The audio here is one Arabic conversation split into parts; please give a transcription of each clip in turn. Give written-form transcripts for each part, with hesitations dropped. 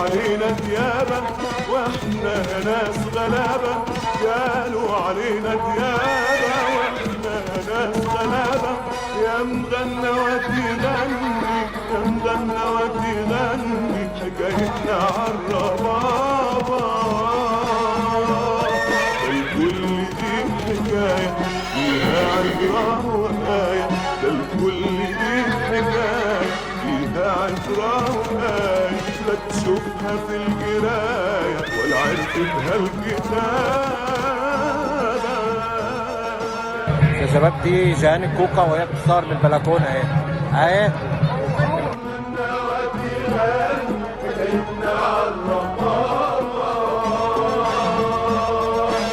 علينا ديابة واحنا ناس غلابة، قالوا علينا ديابة واحنا ناس غلابة. يا مغنى وتغني يا مغنى وتغني حكايتنا عالربابة، الكل دي حكاية فيها عبرة وآية، ده الكل دي حكاية فيها عبرة وآية، لا تشوفها في القراية ولا عرفتها الكتابة. يا شباب دي جهان الكوكا وهي بتصور من البلكونه اهي اهي.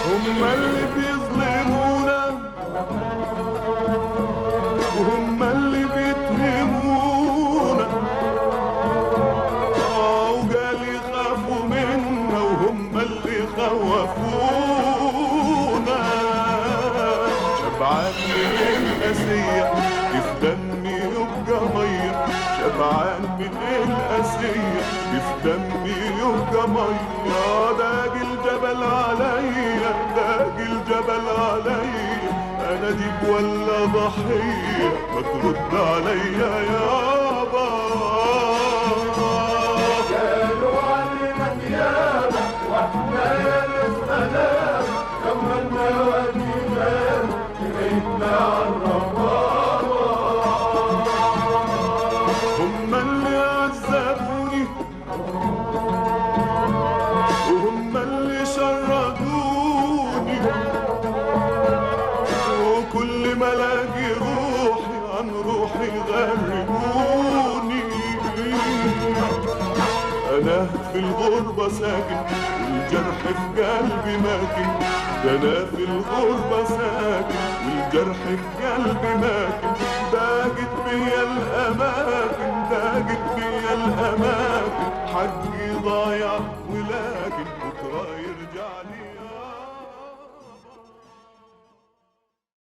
هم اللي بيظلمونا وهم اللي بيتهمونا، وقال يخافوا منا وهم اللي خوفونا. شبعان من القاسية كيف دمي يبقى مية، شبعان من القاسية كيف دمي يبقى مية. داق الجبل عليا داق الجبل عليا، أنا ديب ولا ضحية ما ترد عليا يابا. قالوا علينا ديابة واحنا ناس غلابة، كملنا ودينا حكايتنا عالربابة. هم اللي عذبوني وهم اللي شردوني، وكل ما الاقي روحي عن روحي غربوني. انا في الغربة ساكن والجرح في قلبي ماكن، ده انا في الغربة ساكن والجرح في قلبي ماكن. ضاقت بيا الاماكن ضاقت بيا الاماكن، حقي ضايع